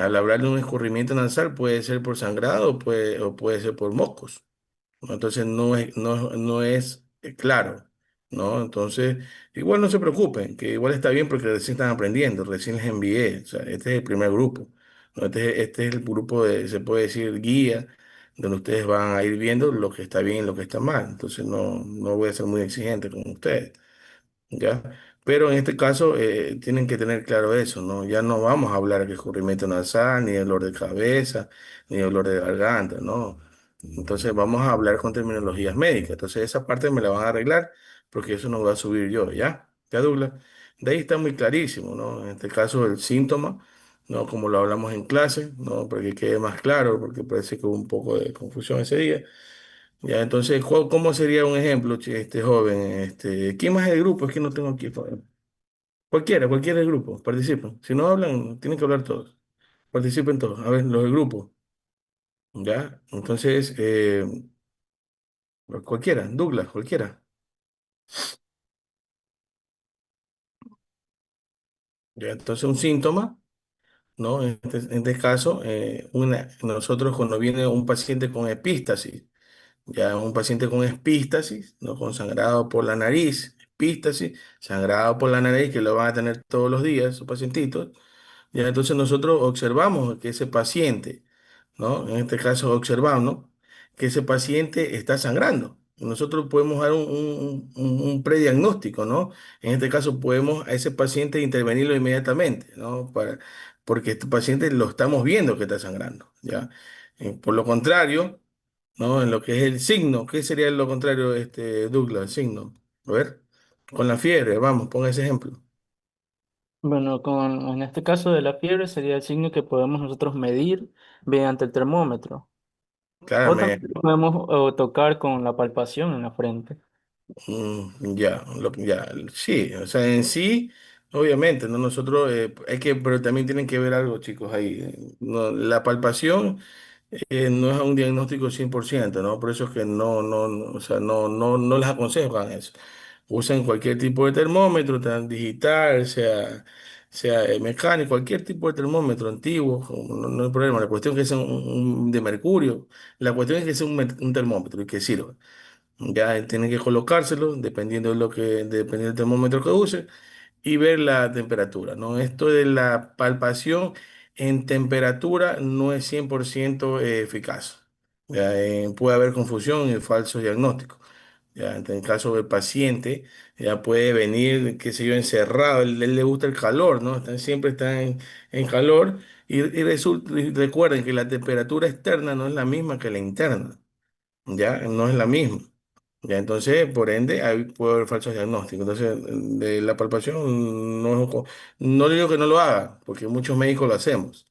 al hablar de un escurrimiento nasal puede ser por sangrado o puede ser por mocos, ¿no? Entonces no es claro, ¿no? Entonces, igual no se preocupen, que igual está bien porque recién están aprendiendo, recién les envié, o sea, este es el primer grupo, ¿no? Este es el grupo de, se puede decir, guía, donde ustedes van a ir viendo lo que está bien y lo que está mal. Entonces no voy a ser muy exigente con ustedes. ¿Ya? Pero en este caso tienen que tener claro eso, ¿no? Ya no vamos a hablar de escurrimiento nasal, ni de dolor de cabeza, ni de dolor de garganta, ¿no? Entonces vamos a hablar con terminologías médicas. Entonces esa parte me la van a arreglar porque eso no voy a subir yo, ¿ya? ¿Ya, Douglas? De ahí está muy clarísimo, ¿no? En este caso el síntoma, ¿no? Como lo hablamos en clase, ¿no? Para que quede más claro, porque parece que hubo un poco de confusión ese día. Ya, entonces, ¿cómo sería un ejemplo, este joven? ¿Quién más es del grupo? Es que no tengo aquí. Cualquiera del grupo, participen. Si no hablan, tienen que hablar todos. Participen todos. A ver, los del grupo. Ya, entonces, cualquiera, Douglas, cualquiera. Ya, entonces, un síntoma, ¿no? En este caso, nosotros cuando viene un paciente con epístasis, ya un paciente con epístasis, ¿no? Con sangrado por la nariz, epístasis, sangrado por la nariz, que lo van a tener todos los días, esos pacientitos. Ya, entonces nosotros observamos que ese paciente, ¿no? En este caso observamos, ¿no? Que ese paciente está sangrando. Nosotros podemos dar un prediagnóstico, ¿no? En este caso podemos a ese paciente intervenirlo inmediatamente, ¿no? Porque este paciente lo estamos viendo que está sangrando, ¿ya? Por lo contrario, ¿no? En lo que es el signo, ¿qué sería lo contrario, Douglas, el signo? A ver, con la fiebre, vamos, ponga ese ejemplo. Bueno, en este caso de la fiebre sería el signo que podemos nosotros medir mediante el termómetro. O también Claramente. podemos tocar con la palpación en la frente. Ya, ya, sí, o sea, en sí, obviamente, ¿no? Nosotros, pero también tienen que ver algo, chicos, ahí. No, la palpación no es un diagnóstico 100%, ¿no? Por eso es que o sea, no les aconsejo hagan eso. Usen cualquier tipo de termómetro, tan digital, sea mecánico, cualquier tipo de termómetro antiguo, no hay problema. La cuestión es que sea de mercurio, la cuestión es que sea un termómetro y que sirva. Ya tienen que colocárselo dependiendo del termómetro que use y ver la temperatura, ¿no? Esto de la palpación en temperatura no es 100% eficaz. Ya, puede haber confusión y falsos diagnósticos. Ya, en el caso del paciente, ya puede venir, qué sé yo, encerrado, él le gusta el calor, ¿no? Siempre está en calor y recuerden que la temperatura externa no es la misma que la interna, ya no es la misma. Ya, entonces, por ende, ahí puede haber falsos diagnósticos. Entonces, de la palpación, no le digo que no lo haga, porque muchos médicos lo hacemos.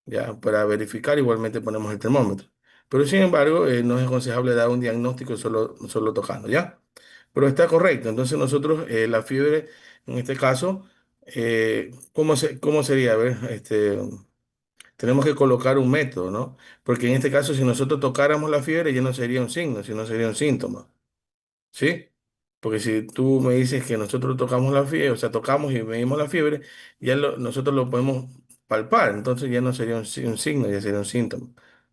Ya, para verificar, igualmente ponemos el termómetro. Pero, sin embargo, no es aconsejable dar un diagnóstico solo tocando, ¿ya? Pero está correcto. Entonces, nosotros, la fiebre, en este caso, ¿cómo sería? A ver, tenemos que colocar un método, ¿no? Porque en este caso, si nosotros tocáramos la fiebre, ya no sería un signo, sino sería un síntoma. ¿Sí? Porque si tú me dices que nosotros tocamos la fiebre, o sea, tocamos y medimos la fiebre, nosotros lo podemos palpar, entonces ya no sería un signo, ya sería un síntoma.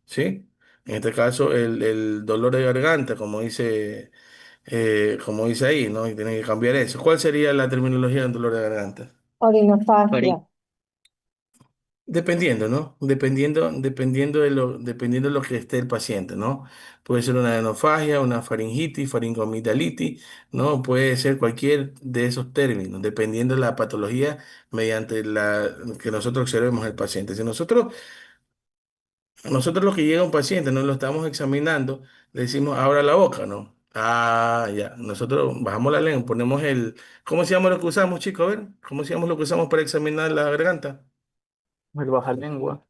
¿Sí? En este caso, el dolor de garganta, como dice ahí, ¿no? Y tienen que cambiar eso. ¿Cuál sería la terminología del dolor de garganta? Farín. Orinofagia. Dependiendo, ¿no? Dependiendo de lo que esté el paciente, ¿no? Puede ser una adenofagia, una faringitis, faringomidalitis, ¿no? Puede ser cualquier de esos términos, dependiendo de la patología mediante la que nosotros observemos al paciente. Si nosotros lo que llega a un paciente, no lo estamos examinando, le decimos, abra la boca, ¿no? Ah, ya. Nosotros bajamos la lengua, ¿cómo se llama lo que usamos, chicos? A ver, ¿cómo se llama lo que usamos para examinar la garganta? El baja lengua.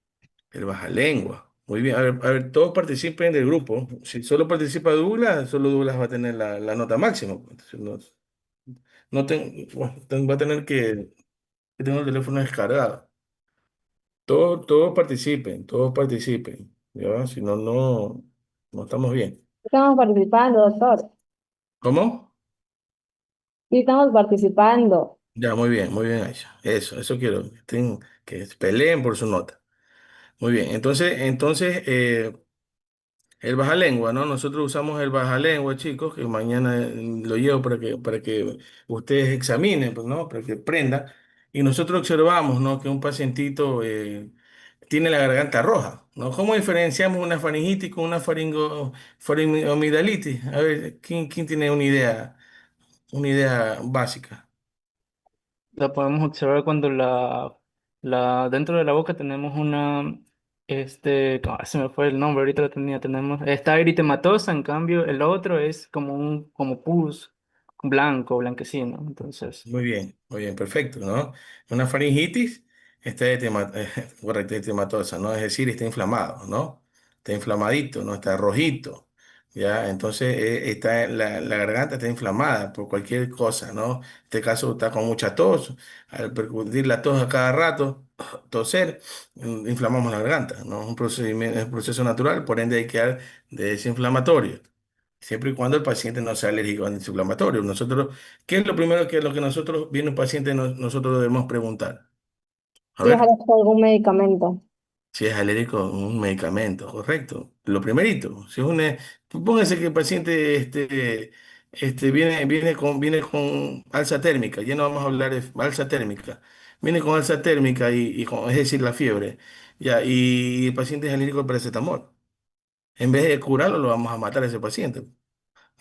El baja lengua. Muy bien. A ver, todos participen del grupo. Si solo participa Douglas, solo Douglas va a tener la nota máxima. Entonces, bueno, va a tener que tener el teléfono descargado. Todos participen, todos participen. ¿Ya? Si no, no estamos bien. Estamos participando, doctor. ¿Cómo? Sí, estamos participando. Ya, muy bien, Aisha. Eso quiero. Que peleen por su nota. Muy bien, entonces el bajalengua, ¿no? Nosotros usamos el bajalengua, chicos, que mañana lo llevo para que ustedes examinen, pues, ¿no? Para que aprendan. Y nosotros observamos, ¿no? Que un pacientito tiene la garganta roja, ¿no? ¿Cómo diferenciamos una faringitis con una faringoamigdalitis? A ver, ¿quién tiene una idea básica? La podemos observar cuando dentro de la boca tenemos se me fue el nombre, ahorita lo tenía, está eritematosa, en cambio el otro es como pus blanco, blanquecino, entonces, Muy bien, perfecto, ¿no? Una faringitis está correcto, etematosa, ¿no? Es decir, está inflamado, ¿no? Está inflamadito, ¿no? Está rojito, ¿ya? Entonces, la garganta está inflamada por cualquier cosa, ¿no? En este caso está con mucha tos, al percutir la tos a cada rato, toser, inflamamos la garganta, ¿no? Es un proceso natural, por ende hay que dar de desinflamatorio. Siempre y cuando el paciente no sea alérgico al antiinflamatorio. Nosotros, ¿qué es lo primero que lo que nosotros, viene un paciente, nosotros debemos preguntar? A Si es ver, algún medicamento. si es alérgico a un medicamento, correcto. Lo primerito, si es una, póngase que el paciente viene con alza térmica, ya no vamos a hablar de alza térmica, viene con alza térmica es decir, la fiebre, ya, y el paciente es alérgico al paracetamol. En vez de curarlo, lo vamos a matar a ese paciente.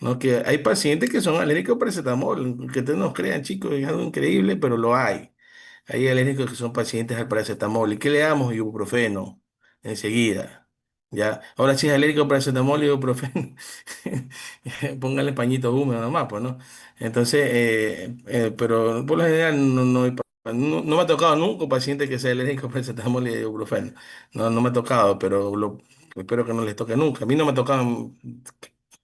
No, que hay pacientes que son alérgicos al paracetamol, que ustedes nos crean, chicos, es algo increíble, pero lo hay. Hay alérgicos que son pacientes al paracetamol. ¿Y qué le damos? Ibuprofeno, enseguida. ¿Ya? Ahora si es alérgico al paracetamol y ibuprofeno, póngale pañito húmedo nomás, pues, ¿no? Entonces, pero por lo general no me ha tocado nunca un paciente que sea alérgico al paracetamol y ibuprofeno. No me ha tocado, pero espero que no les toque nunca. A mí no me ha tocado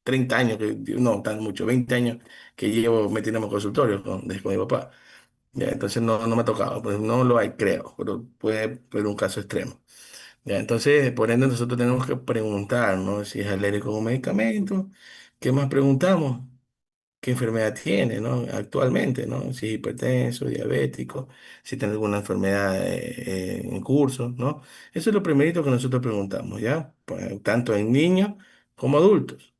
30 años, no tan mucho, 20 años que llevo metiéndome en consultorios con mi papá. Ya, entonces no me ha tocado, pues no lo hay, creo, pero puede ser un caso extremo. Ya, entonces, por ende, nosotros tenemos que preguntar, ¿no? Si es alérgico a un medicamento. ¿Qué más preguntamos? ¿Qué enfermedad tiene, ¿no? Actualmente, ¿no? Si es hipertenso, diabético, si tiene alguna enfermedad en curso, ¿no? Eso es lo primerito que nosotros preguntamos, ¿ya? Pues, tanto en niños como adultos.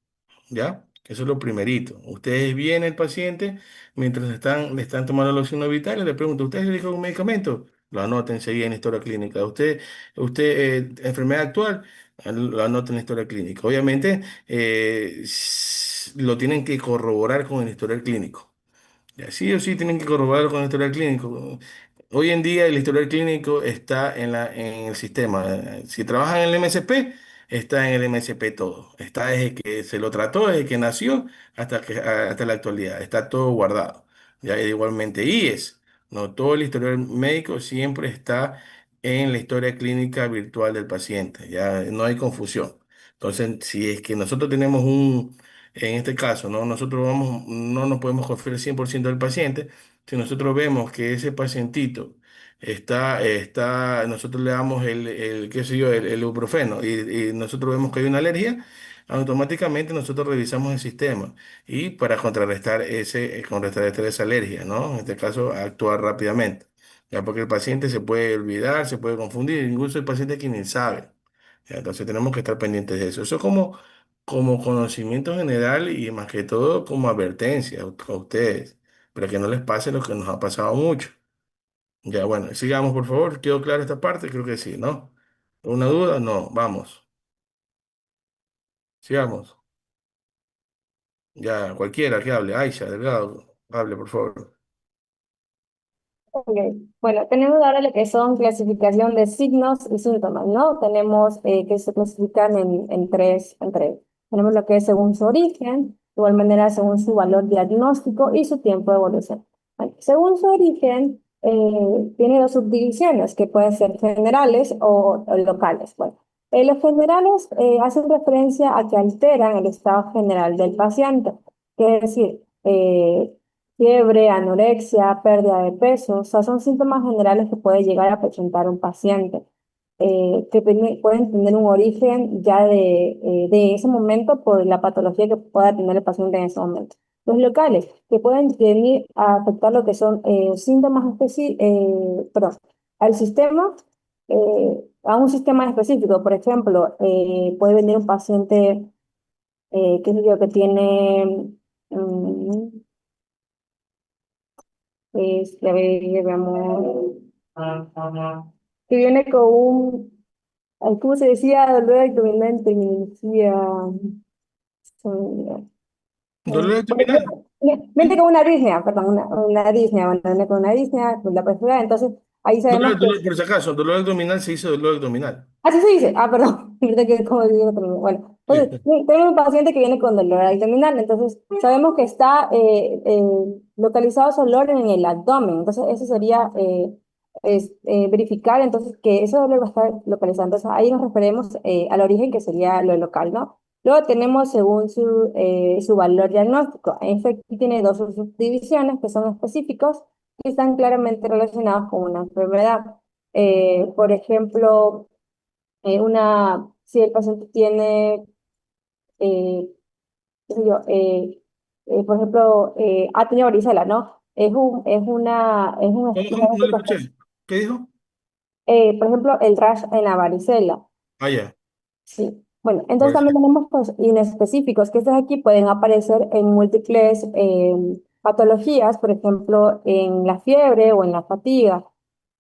¿Ya? Eso es lo primerito. Ustedes vienen el paciente, mientras le están tomando los signos vitales, le preguntan, ¿usted le dijo un medicamento? Lo anota enseguida en la historia clínica. Enfermedad actual, lo anota en la historia clínica. Obviamente, lo tienen que corroborar con el historial clínico. Ya, sí o sí tienen que corroborar con el historial clínico. Hoy en día el historial clínico está en el sistema. Si trabajan en el MSP, está en el MSP todo. Está desde que se lo trató, desde que nació hasta la actualidad. Está todo guardado. Ya, igualmente IES. No, todo el historial médico siempre está en la historia clínica virtual del paciente. Ya no hay confusión. Entonces, si es que nosotros tenemos en este caso, ¿no? No nos podemos confiar al 100% del paciente. Si nosotros vemos que ese pacientito nosotros le damos qué sé yo, el ibuprofeno y nosotros vemos que hay una alergia, automáticamente nosotros revisamos el sistema y para contrarrestar esa alergia, ¿no? En este caso, actuar rápidamente. Ya porque el paciente se puede olvidar, se puede confundir, incluso el paciente que ni sabe. Ya, entonces tenemos que estar pendientes de eso. Eso es como conocimiento general y más que todo como advertencia a ustedes, para que no les pase lo que nos ha pasado mucho. Ya, bueno, sigamos por favor. ¿Quedó clara esta parte? Creo que sí, ¿no? ¿Una duda? No, vamos, sigamos. Ya, cualquiera que hable. Aisha, Delgado, hable, por favor. Ok. Bueno, tenemos ahora lo que son clasificación de signos y síntomas, ¿no? Tenemos que se clasifican en tres. Tenemos lo que es según su origen, de igual manera según su valor diagnóstico y su tiempo de evolución. Bueno, según su origen, tiene dos subdivisiones que pueden ser generales o locales. Bueno, los generales hacen referencia a que alteran el estado general del paciente, que es decir, fiebre, anorexia, pérdida de peso, o sea, son síntomas generales que puede llegar a presentar un paciente, pueden tener un origen ya de ese momento por la patología que pueda tener el paciente en ese momento. Los locales, que pueden venir a afectar lo que son síntomas perdón, al sistema, a un sistema específico. Por ejemplo, puede venir un paciente, qué sé yo, que tiene, mm, a ver, veamos, que viene con un, ay, ¿cómo se decía? Dolor abdominal, terminancia. Dolor Por abdominal. ejemplo, viene ¿Sí? con una disnea, perdón, una disnea, bueno, viene con una disnea, con la persona, entonces ahí sabemos que, Por si acaso, dolor abdominal se dice dolor abdominal. así se dice, perdón, ahorita que como digo, pero bueno, Sí. entonces, tenemos un paciente que viene con dolor abdominal, entonces sabemos que está localizado ese dolor en el abdomen, entonces eso sería verificar entonces que ese dolor va a estar localizado, entonces ahí nos referimos al origen que sería lo local, ¿no? Luego tenemos según su valor diagnóstico. En efecto, aquí tiene dos subdivisiones que son específicos y están claramente relacionados con una enfermedad. Por ejemplo, si el paciente tiene, eh, qué sé yo, por ejemplo, ha tenido varicela, ¿no? Es un ¿Cómo? No lo diagnóstico, escuché. ¿Qué dijo? por ejemplo, el rash en la varicela. Ah, ya. Sí, bueno, entonces Parece. también tenemos pues, inespecíficos, que estos aquí pueden aparecer en múltiples patologías, por ejemplo, en la fiebre o en la fatiga.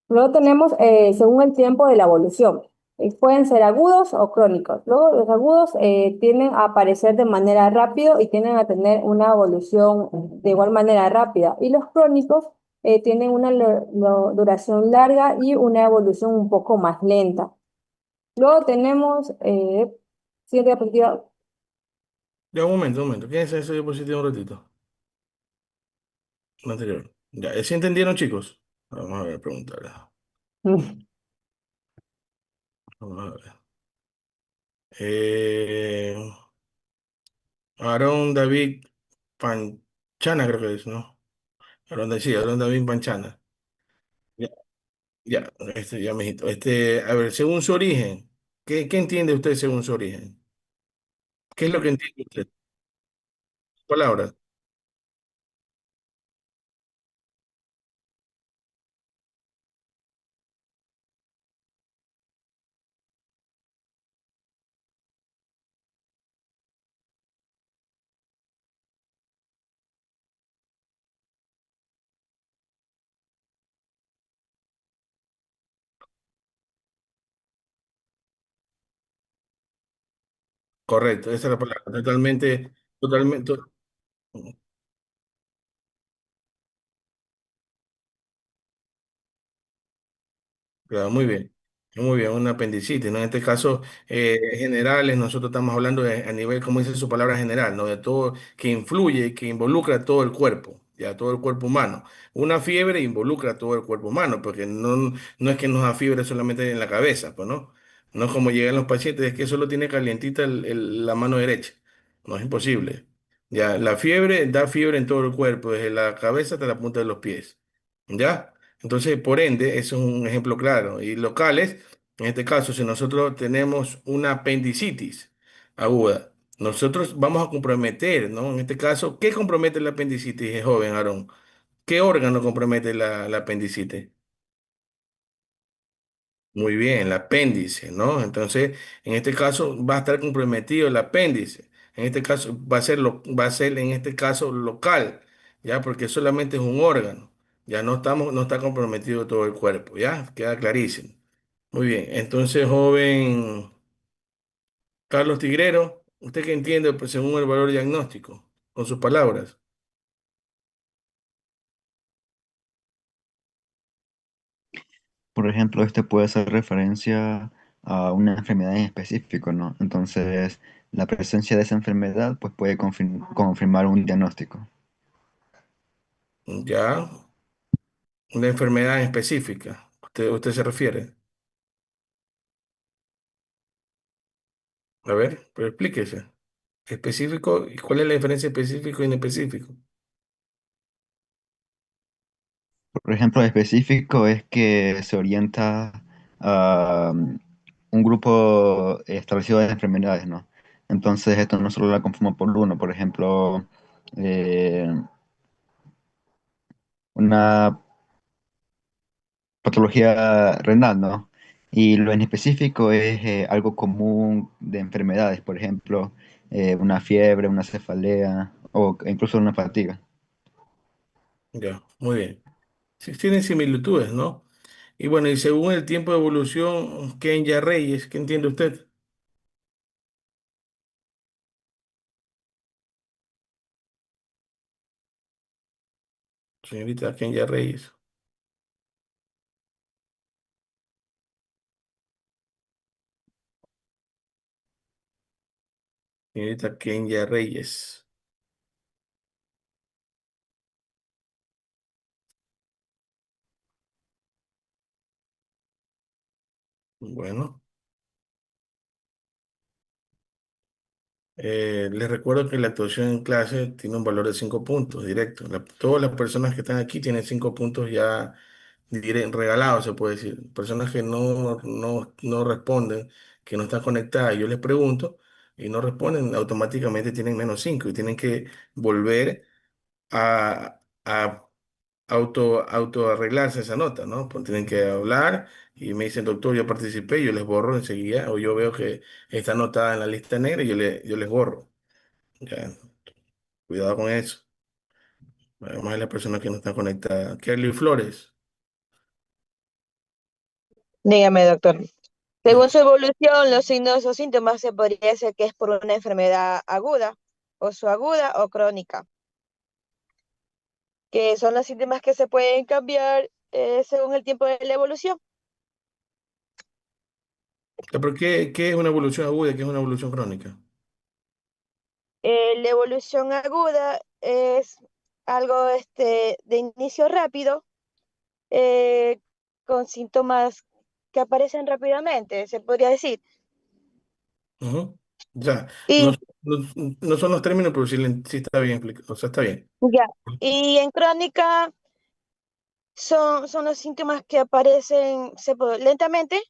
Luego tenemos, según el tiempo de la evolución, pueden ser agudos o crónicos. Luego los agudos tienden a aparecer de manera rápida y tienden a tener una evolución de igual manera rápida. Y los crónicos tienen una duración larga y una evolución un poco más lenta. Luego tenemos, siguiente diapositiva. Ya, un momento, un momento. ¿Quién es ese dispositivo un ratito? El anterior. Ya, ¿sí entendieron, chicos? Vamos a ver, preguntarle. Vamos a ver. Eh, Aarón David Panchana, creo que es, ¿no? Sí, Aarón David Panchana. Ya, ya, ya me dijiste. A ver, según su origen, ¿qué entiende usted según su origen? ¿Qué es lo que entiende usted? Palabras. Correcto, esa es la palabra. Totalmente. Claro, muy bien. Muy bien, un apendicitis, ¿no? En este caso, generales, nosotros estamos hablando a nivel, como dice su palabra general, ¿no? De todo que influye, que involucra todo el cuerpo, ya todo el cuerpo humano. Una fiebre involucra todo el cuerpo humano, porque no es que nos da fiebre solamente en la cabeza, pues, ¿no? No es como llegan los pacientes, es que solo tiene calientita la mano derecha. No es imposible. Ya, la fiebre da fiebre en todo el cuerpo, desde la cabeza hasta la punta de los pies. ¿Ya? Entonces, por ende, eso es un ejemplo claro. Y locales, en este caso, si nosotros tenemos una apendicitis aguda, nosotros vamos a comprometer, ¿no? En este caso, ¿qué compromete la apendicitis, joven Aarón? ¿Qué órgano compromete la apendicitis? Muy bien, el apéndice, ¿no? Entonces, en este caso va a estar comprometido el apéndice. En este caso va a ser en este caso local, ¿ya? Porque solamente es un órgano. Ya no está comprometido todo el cuerpo, ¿ya? Queda clarísimo. Muy bien, entonces, joven Carlos Tigrero, ¿usted qué entiende pues, según el valor diagnóstico? Con sus palabras. Por ejemplo, este puede hacer referencia a una enfermedad en específico, ¿no? Entonces, la presencia de esa enfermedad pues puede confirmar un diagnóstico. ¿Ya? Una enfermedad específica. ¿Usted se refiere? A ver, pero explíquese. Específico, ¿y cuál es la diferencia específico e inespecífico? Por ejemplo, específico es que se orienta a un grupo establecido de enfermedades, ¿no? Entonces, esto no solo la conforma por uno, por ejemplo, eh, una patología renal, ¿no? Y lo en específico es algo común de enfermedades, por ejemplo, una fiebre, una cefalea o incluso una fatiga. Ya, muy bien. Sí, tienen similitudes, ¿no? Y bueno, y según el tiempo de evolución, Kenya Reyes, ¿qué entiende usted? Señorita Kenya Reyes. Señorita Kenya Reyes. Bueno, les recuerdo que la actuación en clase tiene un valor de 5 puntos directo. Todas las personas que están aquí tienen 5 puntos ya regalados, se puede decir. Personas que no responden, que no están conectadas, yo les pregunto y no responden, automáticamente tienen -5 y tienen que volver a auto arreglarse esa nota, ¿no? Pues tienen que hablar y me dicen, doctor, yo participé, yo les borro enseguida, o yo veo que está anotada en la lista negra y yo les borro. Ya, cuidado con eso. Además de las personas que no están conectadas. Kelly Flores. Dígame, doctor. Según Ya. su evolución, los signos o síntomas se podría decir que es por una enfermedad aguda, o subaguda o crónica, que son los síntomas que se pueden cambiar según el tiempo de la evolución. ¿Pero qué es una evolución aguda y qué es una evolución crónica? La evolución aguda es algo de inicio rápido, eh, con síntomas que aparecen rápidamente, se podría decir. Ujú. Ya, no, Y no, no son los términos, pero sí, sí está bien explicado. O sea, está bien. ya, y en crónica son los síntomas que aparecen lentamente,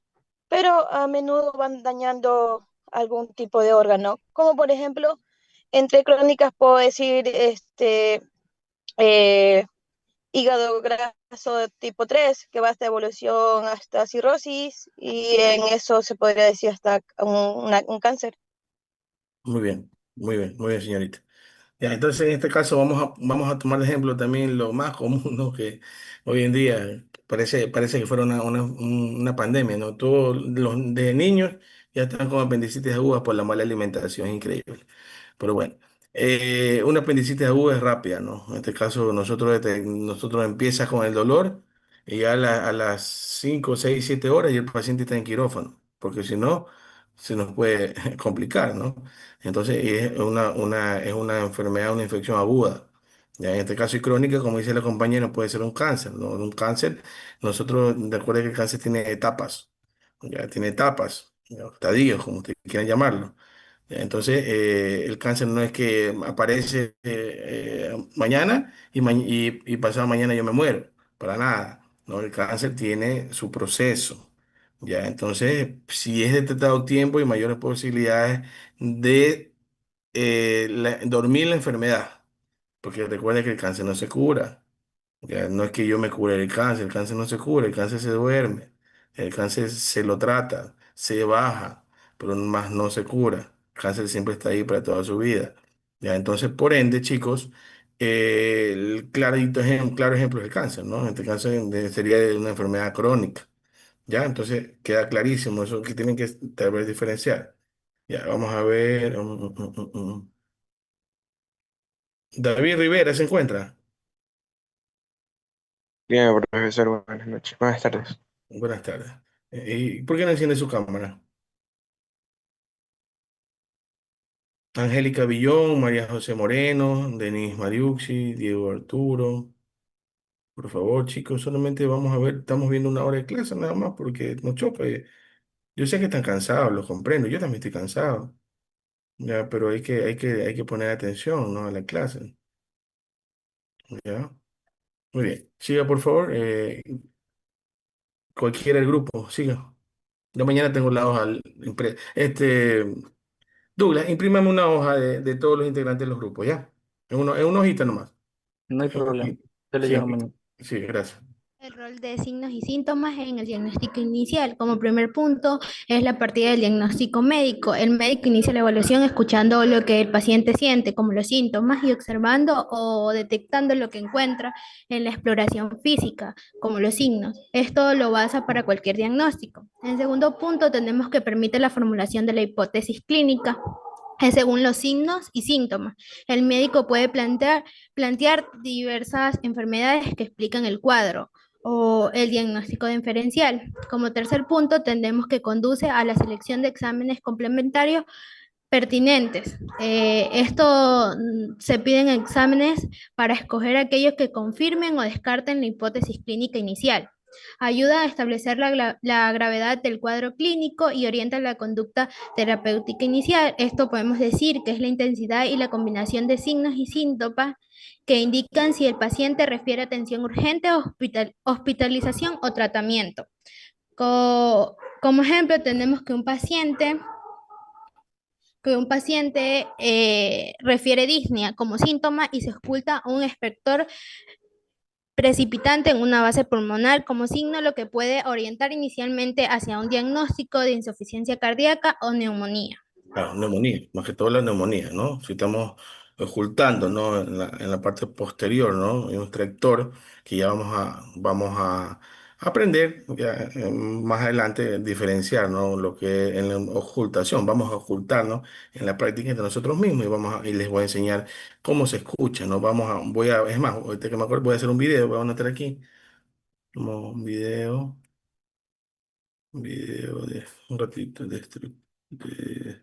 pero a menudo van dañando algún tipo de órgano, como por ejemplo, entre crónicas puedo decir eh, hígado graso tipo 3 que va hasta evolución hasta cirrosis, y en eso se podría decir hasta un cáncer. Muy bien, muy bien, muy bien, señorita. Ya, entonces, en este caso vamos a tomar de ejemplo también lo más común, ¿no? Que hoy en día parece que fuera una pandemia, ¿no? Todos los de niños ya están con apendicitis agudas por la mala alimentación, es increíble. Pero bueno, una apendicitis aguda es rápida, ¿no? En este caso, nosotros empieza con el dolor y ya a las 5 6 7 horas y el paciente está en quirófano, porque si no, se nos puede complicar, ¿no? Entonces, es una enfermedad, una infección aguda. Ya en este caso, y crónica, como dice la compañera, puede ser un cáncer, ¿no? Un cáncer, nosotros, recuerden que el cáncer tiene etapas, ya tiene etapas, ya, estadios, como ustedes quieran llamarlo. Entonces, el cáncer no es que aparece mañana y pasado mañana yo me muero, para nada. No, el cáncer tiene su proceso. Ya, entonces, si es detectado a tiempo y mayores posibilidades de dormir la enfermedad, porque recuerda que el cáncer no se cura. Ya, no es que yo me cure el cáncer no se cura, el cáncer se duerme, el cáncer se lo trata, se baja, pero más no se cura. El cáncer siempre está ahí para toda su vida. Ya, entonces, por ende, chicos, un claro ejemplo es el cáncer, ¿no? Este cáncer sería de una enfermedad crónica. Ya, entonces queda clarísimo eso que tienen que tal vez diferenciar. Ya, vamos a ver. David Rivera se encuentra. Bien, profesor, buenas noches, buenas tardes. Buenas tardes. ¿Y por qué no enciende su cámara? Angélica Villón, María José Moreno, Denis Mariucci, Diego Arturo. Por favor, chicos, solamente vamos a ver, estamos viendo una hora de clase nada más porque nos choca. Yo sé que están cansados, los comprendo, yo también estoy cansado. Ya, pero hay que poner atención, ¿no? A la clase. Ya. Muy bien. Siga, por favor. Cualquiera del grupo, siga. Yo mañana tengo la hoja. Douglas, imprímame una hoja de todos los integrantes de los grupos, ¿ya? En una hojita nomás. No hay problema. Y- Yo le Sí, llego mañana. sí, gracias. El rol de signos y síntomas en el diagnóstico inicial. Como primer punto es la partida del diagnóstico médico. El médico inicia la evaluación escuchando lo que el paciente siente, como los síntomas, y observando o detectando lo que encuentra en la exploración física, como los signos. Esto lo basa para cualquier diagnóstico. En segundo punto tenemos que permite la formulación de la hipótesis clínica. Es según los signos y síntomas. El médico puede plantear diversas enfermedades que explican el cuadro o el diagnóstico diferencial. Como tercer punto, tendremos que conduce a la selección de exámenes complementarios pertinentes. Se piden exámenes para escoger aquellos que confirmen o descarten la hipótesis clínica inicial. Ayuda a establecer la gravedad del cuadro clínico y orienta la conducta terapéutica inicial. Esto podemos decir que es la intensidad y la combinación de signos y síntomas que indican si el paciente refiere atención urgente, hospitalización o tratamiento. Como ejemplo, tenemos que un paciente refiere disnea como síntoma y se oculta un espector precipitante en una base pulmonar como signo, lo que puede orientar inicialmente hacia un diagnóstico de insuficiencia cardíaca o neumonía. Claro, neumonía, más que todo la neumonía, ¿no? Si estamos ocultando, ¿no? En la parte posterior, ¿no? Hay un extractor que ya vamos a aprender ya, más adelante, diferenciar, ¿no? Lo que es en la ocultación, vamos a ocultarnos en la práctica de nosotros mismos y les voy a enseñar cómo se escucha, ¿no? Es más, ahorita que me acuerdo, voy a hacer un video, voy a anotar aquí, como un video de un ratito de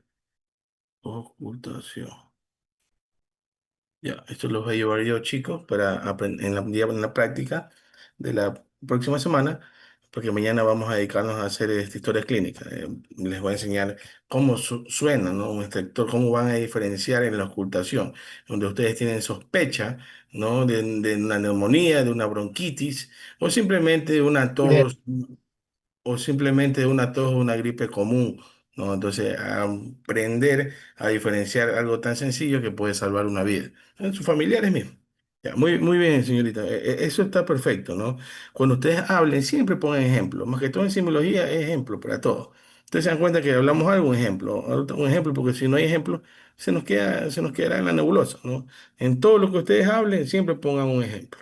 ocultación. Ya, esto los voy a llevar yo, chicos, para aprender en la práctica de la próxima semana, porque mañana vamos a dedicarnos a hacer esta historia clínica. Les voy a enseñar cómo suena, ¿no? Un extractor, cómo van a diferenciar en la ocultación, donde ustedes tienen sospecha, ¿no? De una neumonía, de una bronquitis, o simplemente una tos o simplemente una tos o una gripe común, ¿no? Entonces, aprender a diferenciar algo tan sencillo que puede salvar una vida. En sus familiares mismos. Ya, muy, muy bien, señorita. Eso está perfecto, ¿no? Cuando ustedes hablen, siempre pongan ejemplo. Más que todo en simbología, es ejemplo para todo. Ustedes se dan cuenta que hablamos algo, un ejemplo, porque si no hay ejemplo, se nos quedará en la nebulosa, ¿no? En todo lo que ustedes hablen, siempre pongan un ejemplo.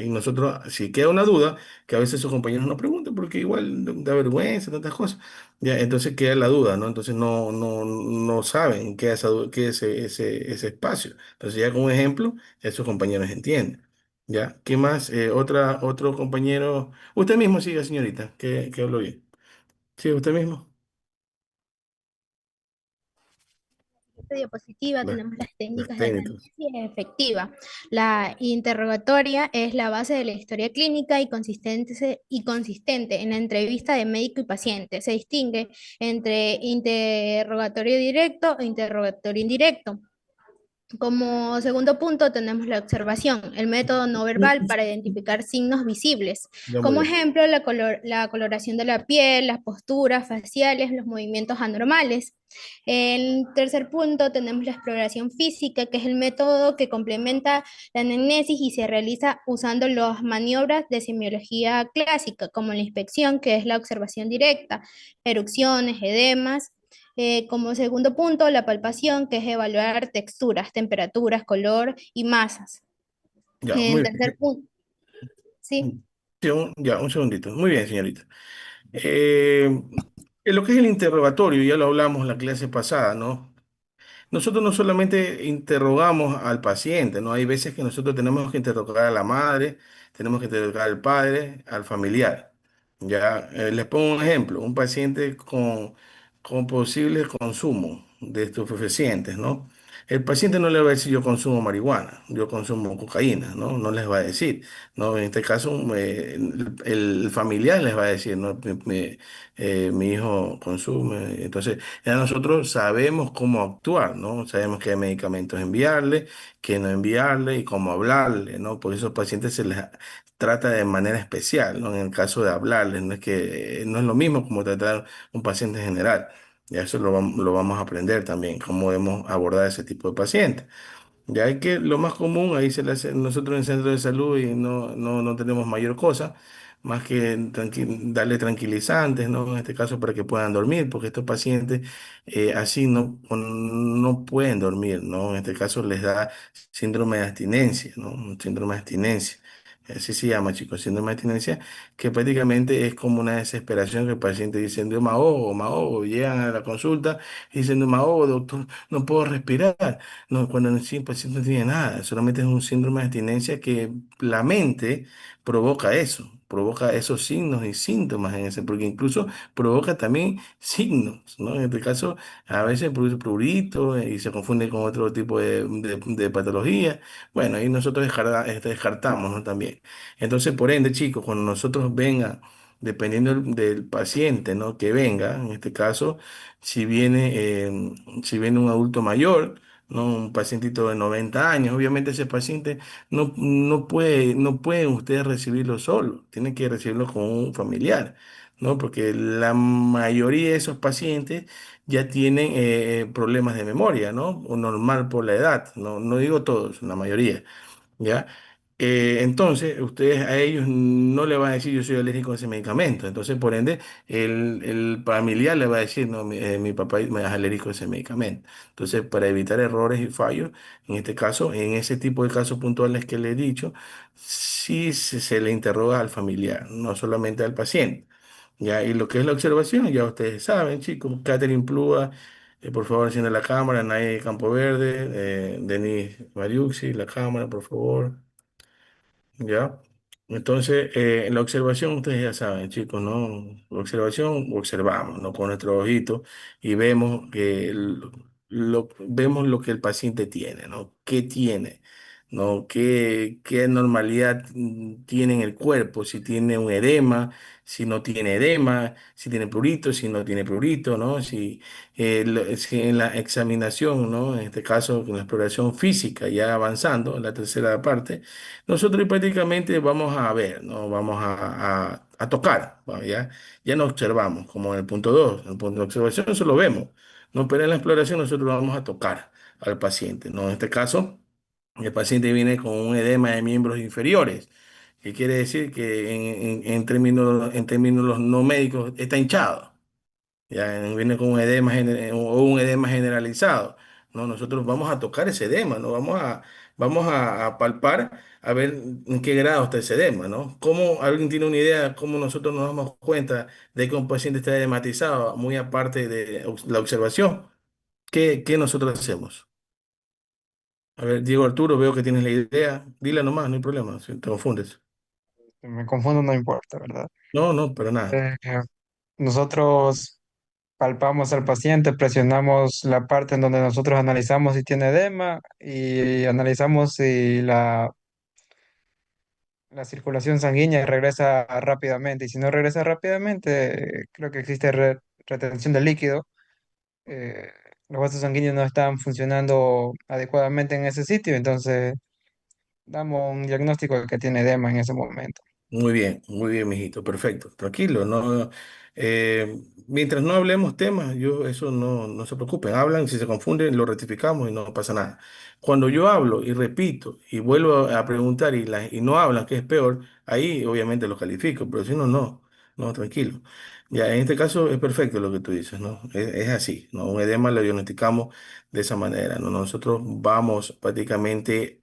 Y nosotros, si queda una duda, que a veces sus compañeros nos preguntan, porque igual da vergüenza, tantas cosas, ya, entonces queda la duda, ¿no? Entonces no saben qué es ese espacio. Entonces ya con un ejemplo, ya sus compañeros entienden, ¿ya? ¿Qué más? Otro compañero, usted mismo siga, señorita, que habló bien. Sí, usted mismo. Esta diapositiva Las, tenemos las las técnicas de técnicas. análisis efectiva. La interrogatoria es la base de la historia clínica y consistente en la entrevista de médico y paciente. Se distingue entre interrogatorio directo e interrogatorio indirecto. Como segundo punto tenemos la observación, el método no verbal para identificar signos visibles. Ya, muy Como bien. ejemplo, la coloración de la piel, las posturas faciales, los movimientos anormales. En tercer punto tenemos la exploración física, que es el método que complementa la anamnesis y se realiza usando las maniobras de semiología clásica, como la inspección, que es la observación directa, erupciones, edemas. Como segundo punto, la palpación, que es evaluar texturas, temperaturas, color y masas. Ya, En muy tercer bien. punto, sí. Sí, ya, un segundito. Muy bien, señorita. Eh, en lo que es el interrogatorio, ya lo hablamos la clase pasada, ¿no? Nosotros no solamente interrogamos al paciente, ¿no? Hay veces que nosotros tenemos que interrogar a la madre, tenemos que interrogar al padre, al familiar. Ya, les pongo un ejemplo, un paciente con posible consumo de estupefacientes, ¿no? El paciente no le va a decir yo consumo marihuana, yo consumo cocaína, ¿no? No les va a decir, ¿no? En este caso, el familiar les va a decir, ¿no? Mi hijo consume. Entonces, ya nosotros sabemos cómo actuar, ¿no? Sabemos qué medicamentos enviarle, qué no enviarle y cómo hablarle, ¿no? Por eso a esos pacientes se les trata de manera especial, ¿no? En el caso de hablarles, no es lo mismo como tratar un paciente en general. Ya eso lo vamos a aprender también, cómo debemos abordar ese tipo de pacientes. Ya lo más común, ahí se le hace nosotros en el centro de salud y no tenemos mayor cosa, más que darle tranquilizantes, ¿no? En este caso para que puedan dormir, porque estos pacientes así no pueden dormir, ¿no? En este caso les da síndrome de abstinencia, ¿no? Un síndrome de abstinencia. Así se llama, chicos, síndrome de abstinencia, que prácticamente es como una desesperación que el paciente dice, yo me ahogo, llegan a la consulta y dicen, me ahogo, doctor, no puedo respirar. No, cuando en sí el paciente no tiene nada, solamente es un síndrome de abstinencia que la mente provoca eso, provoca esos signos y síntomas en ese, porque incluso provoca también signos, ¿no? En este caso, a veces produce prurito y se confunde con otro tipo de patología. Bueno, ahí nosotros descartamos, ¿no? También. Entonces, por ende, chicos, cuando nosotros venga, dependiendo del paciente, ¿no? Que venga, en este caso, si viene un adulto mayor, ¿no? Un pacientito de 90 años, obviamente ese paciente no pueden ustedes recibirlo solo, tienen que recibirlo con un familiar, ¿no? Porque la mayoría de esos pacientes ya tienen problemas de memoria, ¿no? O normal por la edad, no digo todos, la mayoría. ¿Ya? Entonces, ustedes a ellos no le van a decir yo soy alérgico a ese medicamento. Entonces, por ende, el familiar le va a decir, no, mi papá me es alérgico a ese medicamento. Entonces, para evitar errores y fallos, en este caso, en ese tipo de casos puntuales que le he dicho, sí se le interroga al familiar, no solamente al paciente. ¿Ya? Y lo que es la observación, ya ustedes saben, chicos, Catherine Plúa, por favor, enciende la cámara, Nay Campo Verde, Denis Mariuxi, la cámara, por favor. ¿Ya? Entonces, en la observación, ustedes ya saben, chicos, ¿no? La observación, observamos, ¿no? Con nuestros ojitos y vemos vemos lo que el paciente tiene, ¿no? ¿Qué tiene? ¿No? ¿Qué normalidad tiene en el cuerpo? Si tiene un edema, si no tiene edema, si tiene prurito, si no tiene prurito, ¿no? Si en la examinación, ¿no? En este caso, con la exploración física, ya avanzando, en la tercera parte, nosotros prácticamente vamos a ver, ¿no? Vamos a tocar, ¿no? Ya no observamos, como en el punto 2. En el punto de observación solo vemos, ¿no? Pero en la exploración nosotros vamos a tocar al paciente, ¿no? En este caso, el paciente viene con un edema de miembros inferiores, que quiere decir que en términos no médicos está hinchado. Ya viene con un edema o un edema generalizado. No, nosotros vamos a tocar ese edema, ¿no? Vamos a palpar a ver en qué grado está ese edema, ¿no? ¿Cómo alguien tiene una idea cómo nosotros nos damos cuenta de que un paciente está edematizado, muy aparte de la observación? ¿Qué nosotros hacemos? A ver, Diego Arturo, veo que tienes la idea. Dila nomás, no hay problema, si te confundes. Si me confundo, no importa, ¿verdad? No, no, para nada. Eh, Nosotros palpamos al paciente, presionamos la parte en donde nosotros analizamos si tiene edema y analizamos si la circulación sanguínea regresa rápidamente. Y si no regresa rápidamente, creo que existe retención de líquido. eh, los vasos sanguíneos no están funcionando adecuadamente en ese sitio, entonces damos un diagnóstico de que tiene edema en ese momento. Muy bien, mijito, perfecto, tranquilo, no, mientras no hablemos temas, eso no se preocupen, hablan, si se confunden, lo rectificamos y no pasa nada. Cuando yo hablo y repito y vuelvo a preguntar y no hablan, que es peor, ahí obviamente lo califico, pero si no, no, tranquilo. Ya, en este caso es perfecto lo que tú dices, ¿no? Es así, ¿no? Un edema lo diagnosticamos de esa manera, ¿no? Nosotros vamos prácticamente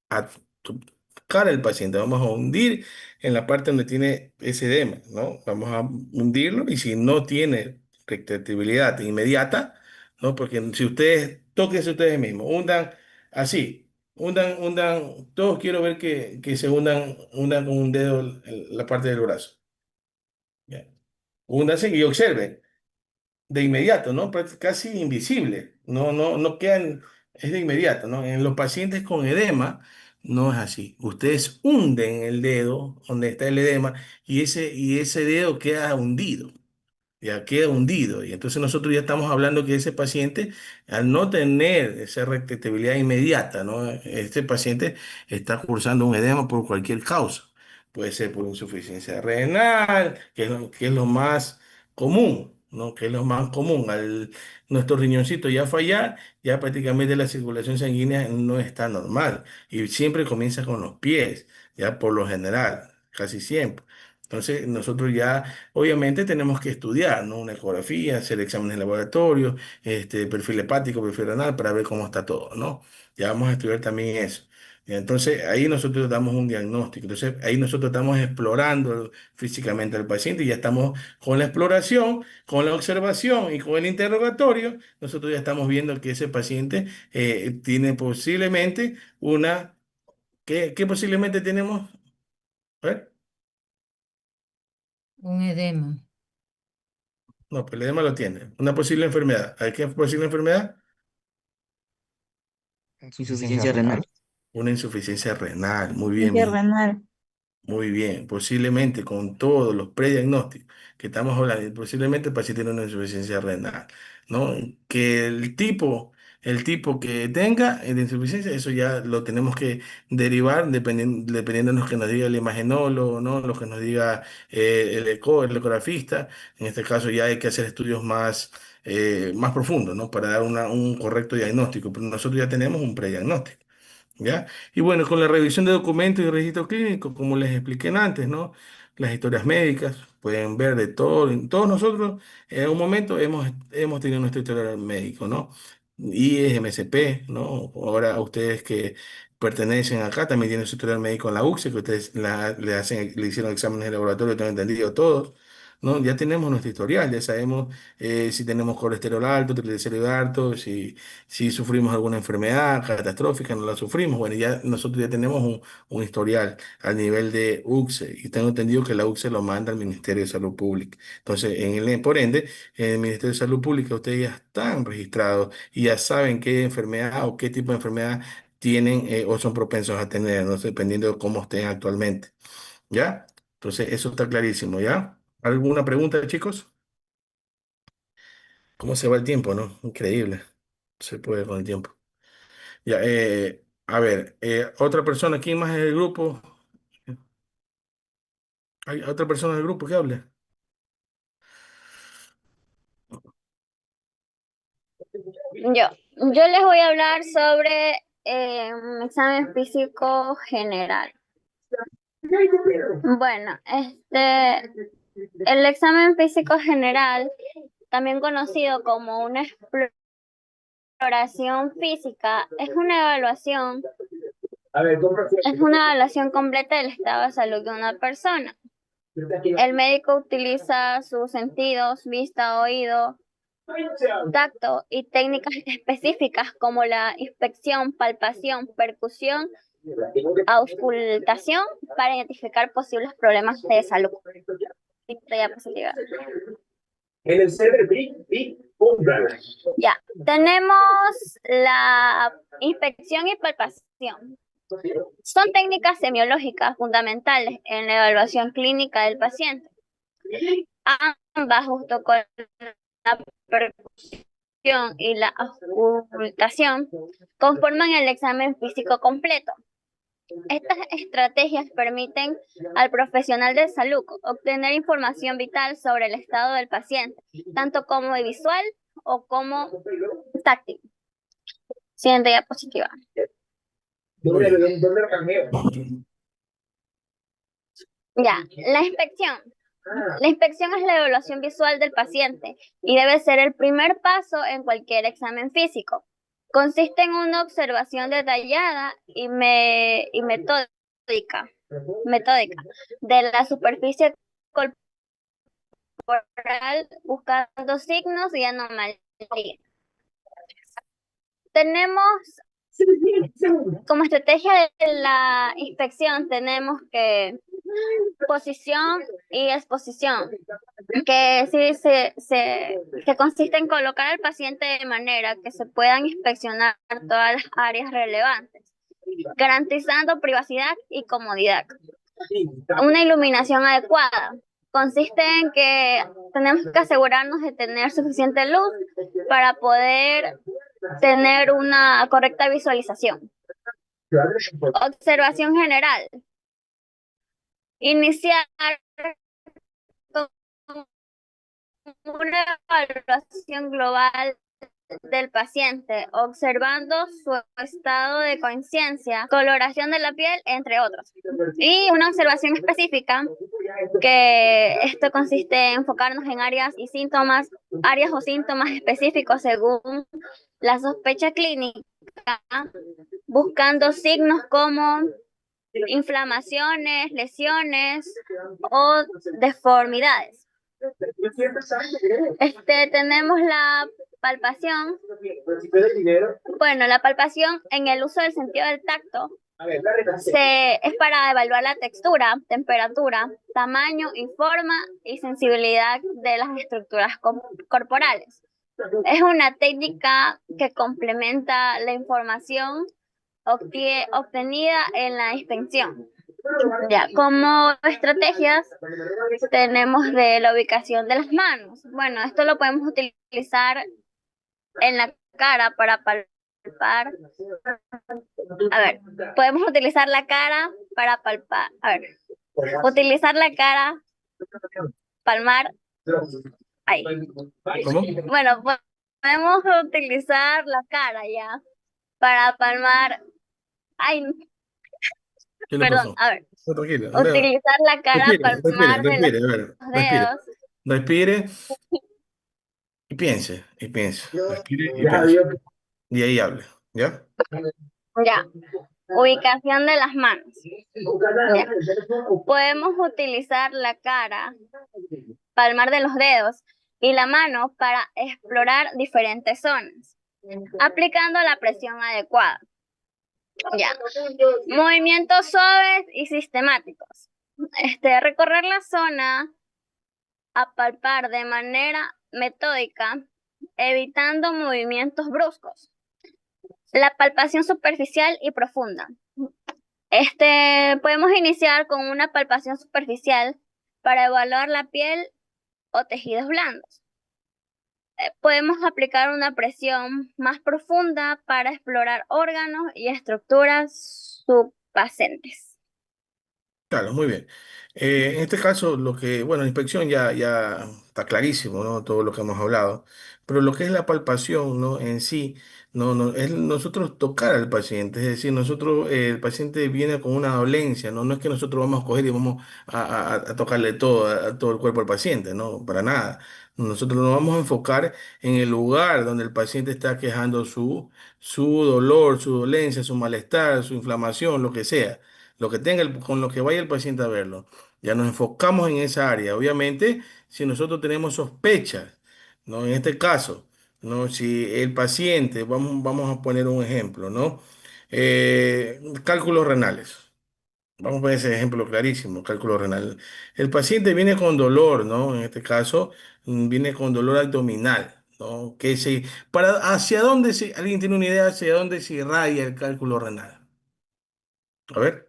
a tocar al paciente, vamos a hundir en la parte donde tiene ese edema, ¿no? Vamos a hundirlo y si no tiene retractibilidad inmediata, ¿no? Porque si ustedes, tóquense ustedes mismos, hundan así, todos quiero ver que se hundan con un dedo en la parte del brazo. ¿Ya? Húndanse y observen de inmediato, ¿no? Casi invisible, no quedan, es de inmediato, ¿no? En los pacientes con edema no es así. Ustedes hunden el dedo donde está el edema y ese dedo queda hundido, ya queda hundido. Y entonces nosotros ya estamos hablando que ese paciente, al no tener esa retractabilidad inmediata, ¿no? Este paciente está cursando un edema por cualquier causa. Puede ser por insuficiencia renal, que es lo más común, ¿no? Que es lo más común. Al nuestro riñoncito ya fallar, ya prácticamente la circulación sanguínea no está normal. Y siempre comienza con los pies, ya por lo general, casi siempre. Entonces, nosotros ya, obviamente, tenemos que estudiar, ¿no? Una ecografía, hacer exámenes de laboratorio, perfil hepático, perfil renal, para ver cómo está todo, ¿no? Ya vamos a estudiar también eso. Y entonces, ahí nosotros damos un diagnóstico. Entonces, ahí nosotros estamos explorando físicamente al paciente y ya estamos con la exploración, con la observación y con el interrogatorio, nosotros ya estamos viendo que ese paciente tiene posiblemente una, ¿qué posiblemente tenemos? A ver. Un edema. No, pues el edema lo tiene. Una posible enfermedad. ¿Hay qué posible enfermedad? Insuficiencia renal. Una insuficiencia renal. Muy bien, Insuficiencia mi. renal. Muy bien, posiblemente con todos los prediagnósticos que estamos hablando, posiblemente el paciente tiene una insuficiencia renal, ¿no? Que el tipo que tenga de insuficiencia, eso ya lo tenemos que derivar dependiendo de lo que nos diga el imagenólogo, ¿no? Lo que nos diga el ecografista. En este caso ya hay que hacer estudios más profundos, ¿no? Para dar un correcto diagnóstico, pero nosotros ya tenemos un prediagnóstico. ¿Ya? Y bueno, con la revisión de documentos y registros clínicos, como les expliqué antes, ¿no? Las historias médicas, pueden ver de todo. Todos nosotros en un momento hemos tenido nuestro historial médico, ¿no? Y es MSP, ¿no? Ahora ustedes que pertenecen acá también tienen su historial médico en la UCSE, que ustedes le hicieron exámenes de laboratorio, tengo entendido, todos. ¿No? Ya tenemos nuestro historial, ya sabemos si tenemos colesterol alto, triglicéridos altos, si sufrimos alguna enfermedad catastrófica, no la sufrimos. Bueno, ya nosotros ya tenemos un historial a nivel de UCSE y tengo entendido que la UCSE lo manda al Ministerio de Salud Pública. Entonces, por ende, en el Ministerio de Salud Pública ustedes ya están registrados y ya saben qué enfermedad o qué tipo de enfermedad tienen o son propensos a tener, ¿no? Dependiendo de cómo estén actualmente. ¿Ya? Entonces, eso está clarísimo, ¿ya? ¿Alguna pregunta, chicos? ¿Cómo se va el tiempo, no? Increíble. Se puede con el tiempo. Ya, a ver, otra persona, ¿quién más es del grupo? ¿Hay otra persona del grupo que hable? Yo les voy a hablar sobre un examen físico general. Bueno, el examen físico general, también conocido como una exploración física, es una evaluación completa del estado de salud de una persona. El médico utiliza sus sentidos, vista, oído, tacto y técnicas específicas como la inspección, palpación, percusión, auscultación para identificar posibles problemas de salud. Siguiente diapositiva. Ya, tenemos la inspección y palpación. Son técnicas semiológicas fundamentales en la evaluación clínica del paciente. Ambas, junto con la percusión y la auscultación, conforman el examen físico completo. Estas estrategias permiten al profesional de salud obtener información vital sobre el estado del paciente, tanto como visual o como táctil. Siguiente diapositiva. Ya, la inspección. La inspección es la evaluación visual del paciente y debe ser el primer paso en cualquier examen físico. Consiste en una observación detallada y metódica de la superficie corporal buscando signos y anomalías. Tenemos como estrategia de la inspección tenemos que posición y exposición, que que consiste en colocar al paciente de manera que se puedan inspeccionar todas las áreas relevantes, garantizando privacidad y comodidad. Una iluminación adecuada. Consiste en que tenemos que asegurarnos de tener suficiente luz para poder tener una correcta visualización. Observación general. Iniciar con una evaluación global del paciente, observando su estado de conciencia, coloración de la piel, entre otros. Y una observación específica, que esto consiste en enfocarnos en áreas o síntomas específicos según la sospecha clínica, buscando signos como inflamaciones, lesiones o deformidades. Tenemos la palpación. Bueno, la palpación en el uso del sentido del tacto es para evaluar la textura, temperatura, tamaño y forma y sensibilidad de las estructuras corporales. Es una técnica que complementa la información obtenida en la inspección. Ya, como estrategias tenemos de la ubicación de las manos. Bueno, esto lo podemos utilizar en la cara para palpar. A ver, podemos utilizar la cara para palpar. A ver, utilizar la cara, palmar. Ahí. ¿Cómo? Bueno, podemos utilizar la cara ya para palmar. Ay, ¿Qué le perdón, pasó? a ver. No, tranquilo. Utilizar la cara Respire, para respire, palmar de respire, a ver, los respire. dedos. Respire y piense, y piense. Respire y piense. Y ahí hable, ¿ya? Ya. Ubicación de las manos. Ya. Podemos utilizar la cara, palmar de los dedos y la mano para explorar diferentes zonas, aplicando la presión adecuada. Ya. Movimientos suaves y sistemáticos. Recorrer la zona a palpar de manera metódica, evitando movimientos bruscos. La palpación superficial y profunda. Podemos iniciar con una palpación superficial para evaluar la piel o tejidos blandos. Podemos aplicar una presión más profunda para explorar órganos y estructuras subyacentes. Claro, muy bien. En este caso, bueno, la inspección ya está clarísimo, ¿no? Todo lo que hemos hablado, pero lo que es la palpación, ¿no? En sí, no, es nosotros tocar al paciente, es decir, el paciente viene con una dolencia, ¿no? No es que nosotros vamos a coger y vamos a tocarle a todo el cuerpo al paciente, ¿no? Para nada. Nosotros nos vamos a enfocar en el lugar donde el paciente está quejando su dolor, su dolencia, su malestar, su inflamación, lo que sea lo que tenga con lo que vaya el paciente a verlo. Ya nos enfocamos en esa área. Obviamente, si nosotros tenemos sospechas, ¿no? En este caso, ¿no? Si el paciente, vamos a poner un ejemplo, ¿no? Cálculos renales. Vamos a poner ese ejemplo clarísimo, cálculo renal. El paciente viene con dolor, ¿no? En este caso, viene con dolor abdominal, ¿no? ¿Hacia dónde alguien tiene una idea hacia dónde se irradia el cálculo renal? A ver.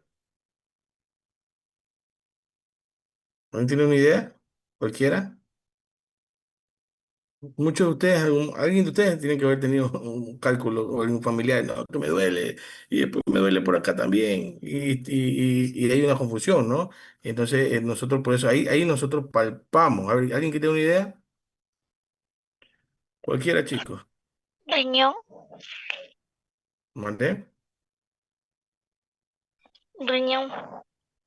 ¿No tiene una idea? ¿Cualquiera? Muchos de ustedes, alguien de ustedes tiene que haber tenido un cálculo o algún familiar, no, que me duele, y después me duele por acá también, y hay una confusión, ¿no? Entonces, nosotros por eso, ahí nosotros palpamos. A ver, ¿alguien que tenga una idea? Cualquiera, chicos. Riñón, ¿Mandé? riñón.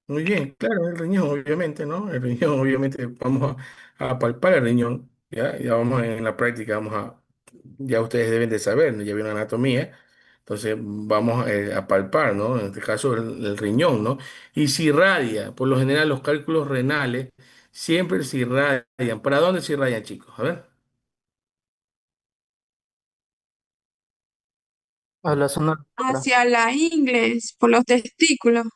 Muy bien, claro, el riñón, obviamente, ¿no? El riñón, obviamente, vamos a palpar el riñón, ¿ya? Ya vamos en la práctica, ya ustedes deben de saber, ¿no? Ya vieron anatomía, entonces vamos a palpar, ¿no? En este caso, el riñón, ¿no? Y si irradia, por lo general, los cálculos renales siempre se irradian. ¿Para dónde se irradian, chicos? A ver. A la zona. Hacia la ingle, por los testículos.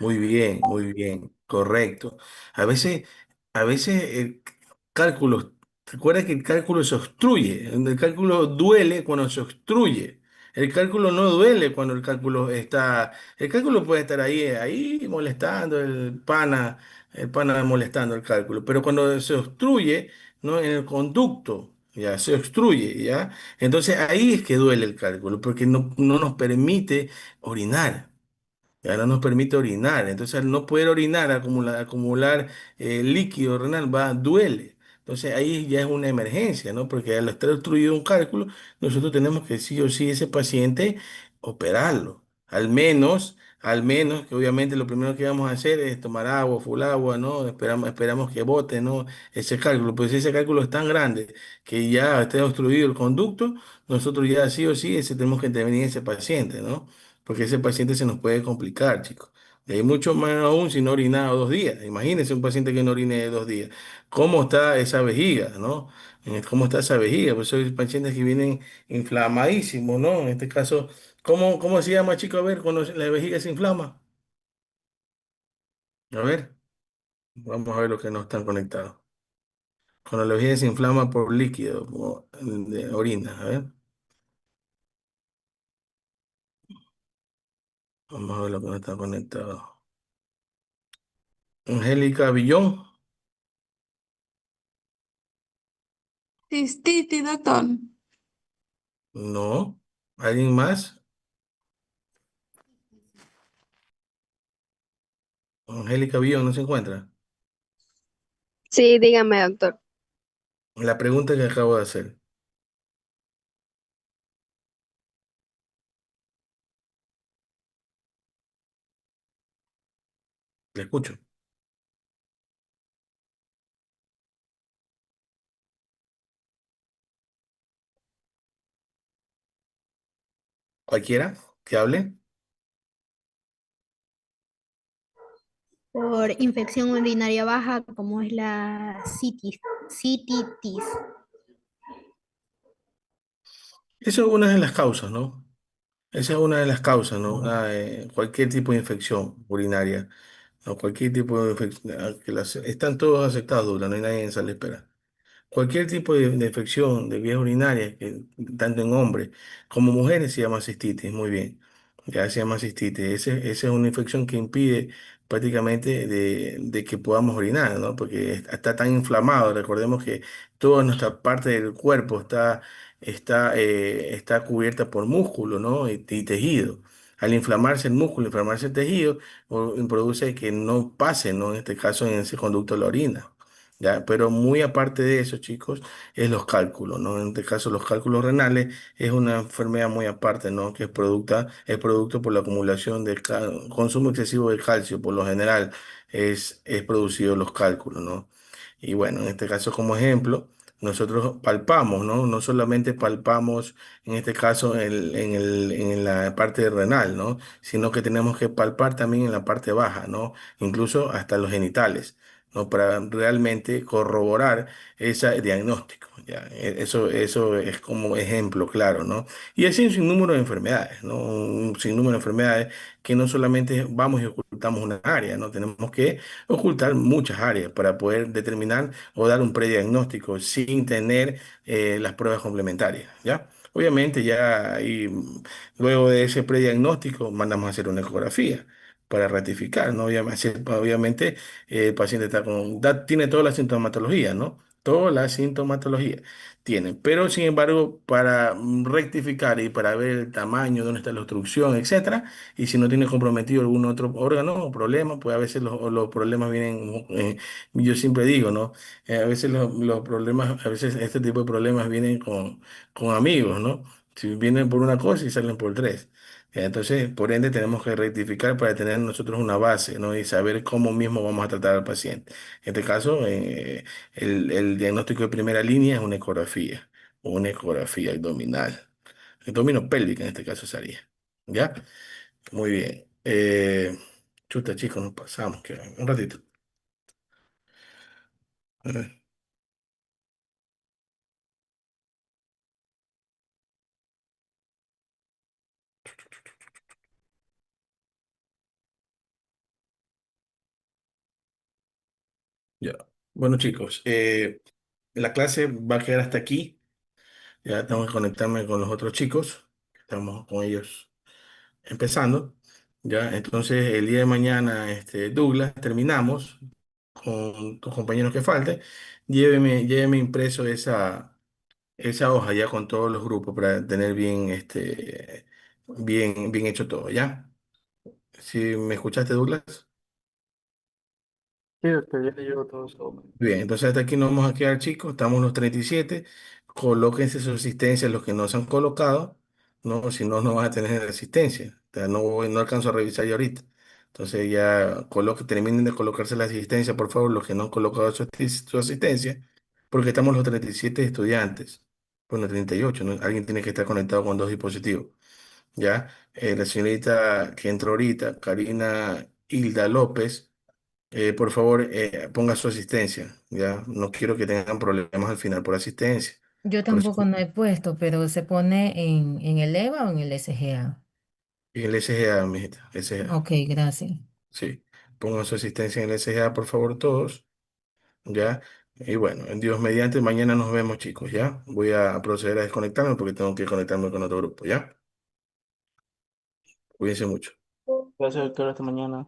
Muy bien, correcto. A veces, a veces el cálculo, recuerda que el cálculo se obstruye, el cálculo duele cuando se obstruye. El cálculo no duele cuando el cálculo puede estar ahí molestando, el pana molestando el cálculo, pero cuando se obstruye, ¿no? En el conducto, ya, se obstruye, ¿ya? Entonces ahí es que duele el cálculo, porque no nos permite orinar. Ya no nos permite orinar. Entonces, al no poder orinar, acumular líquido renal, duele. Entonces ahí ya es una emergencia, ¿no? Porque al estar obstruido un cálculo, nosotros tenemos que sí o sí ese paciente operarlo. Al menos, que obviamente lo primero que vamos a hacer es tomar agua, full agua, ¿no? Esperamos que bote, ¿no? Ese cálculo. Pues si ese cálculo es tan grande que ya esté obstruido el conducto, nosotros ya sí o sí tenemos que intervenir en ese paciente, ¿no? Porque ese paciente se nos puede complicar, chicos. Y hay mucho más aún si no ha orinado 2 días. Imagínense un paciente que no orine 2 días. ¿Cómo está esa vejiga, no? ¿Cómo está esa vejiga? Pues hay pacientes que vienen inflamadísimos, ¿no? En este caso, ¿cómo se llama, chico? A ver, cuando la vejiga se inflama. A ver, vamos a ver los que no están conectados. Cuando la vejiga se inflama por líquido, de orina, a ver. Vamos a ver los que no están conectados. Angélica Villón, Cistitis, doctor. no. ¿Alguien más? Angélica Villón no se encuentra. Sí, dígame, doctor. La pregunta que acabo de hacer. Le escucho. ¿Cualquiera que hable? Por infección urinaria baja, como es la cititis. Esa es una de las causas, ¿no? Esa es una de las causas, ¿no? Cualquier tipo de infección urinaria, o cualquier tipo de infección, están todos aceptados, Douglas, no hay nadie en sala de espera. Cualquier tipo de infección de vías urinarias, tanto en hombres como mujeres, se llama cistitis, muy bien. Ya se llama cistitis. Esa es una infección que impide prácticamente de que podamos orinar, ¿no? Porque está tan inflamado. Recordemos que toda nuestra parte del cuerpo está cubierta por músculo, ¿no? Y tejido. Al inflamarse el músculo, inflamarse el tejido, produce que no pase, ¿no? En este caso, en ese conducto la orina. ¿Ya? Pero muy aparte de eso, chicos, es los cálculos, ¿no? En este caso, los cálculos renales es una enfermedad muy aparte, ¿no? Que es producto por la acumulación de consumo excesivo de calcio, por lo general, es producido los cálculos, ¿no? Y bueno, en este caso, como ejemplo, nosotros palpamos, ¿no? No solamente palpamos, en este caso, en la parte renal, ¿no? Sino que tenemos que palpar también en la parte baja, ¿no? Incluso hasta los genitales. ¿No? Para realmente corroborar ese diagnóstico. ¿Ya? Eso es como ejemplo claro, ¿no? Y así un sinnúmero de enfermedades, ¿no? Un sinnúmero de enfermedades que no solamente vamos y ocultamos una área, ¿no? Tenemos que ocultar muchas áreas para poder determinar o dar un prediagnóstico sin tener las pruebas complementarias, ¿ya? Obviamente ya ahí, luego de ese prediagnóstico mandamos a hacer una ecografía para ratificar, ¿no? Obviamente el paciente tiene toda la sintomatología, ¿no? Toda la sintomatología tiene. Pero, sin embargo, para rectificar y para ver el tamaño, dónde está la obstrucción, etcétera, y si no tiene comprometido algún otro órgano o problema, pues a veces los problemas vienen, yo siempre digo, ¿no? A veces los problemas, a veces este tipo de problemas vienen con amigos, ¿no? Si vienen por una cosa y salen por tres. Entonces, por ende, tenemos que rectificar para tener nosotros una base, ¿no? Y saber cómo mismo vamos a tratar al paciente. En este caso, el diagnóstico de primera línea es una ecografía abdominal, abdominopélvica en este caso sería. ¿Ya? Muy bien. Chuta, chicos, nos pasamos, que un ratito. Eh, Ya. Bueno, chicos, la clase va a quedar hasta aquí. Ya tengo que conectarme con los otros chicos. Estamos con ellos empezando, ¿ya? Entonces, el día de mañana, Douglas, terminamos con tus compañeros que falten. Lléveme impreso esa hoja ya con todos los grupos para tener bien hecho todo, ¿ya? ¿Si me escuchaste, Douglas? Sí, doctor, ya le llevo todo eso. Bien, entonces hasta aquí nos vamos a quedar, chicos. Estamos los 37. Colóquense su asistencia los que no se han colocado, ¿no? Si no, no vas a tener asistencia. O sea, no alcanzo a revisar ya ahorita. Entonces ya terminen de colocarse la asistencia, por favor, los que no han colocado su asistencia, porque estamos los 37 estudiantes. Bueno, 38, ¿no? Alguien tiene que estar conectado con dos dispositivos. ¿Ya? La señorita que entró ahorita, Karina Hilda López. Por favor, ponga su asistencia, ¿ya? No quiero que tengan problemas al final por asistencia. Yo Por eso, tampoco no he puesto, pero se pone en el EVA o en el SGA. y el SGA, mijita, SGA. Ok, gracias. Sí, pongan su asistencia en el SGA, por favor, todos, ¿ya? Y bueno, en Dios mediante, mañana nos vemos, chicos, ¿ya? Voy a proceder a desconectarme porque tengo que conectarme con otro grupo, ¿ya? Cuídense mucho. Gracias, doctor, hasta mañana.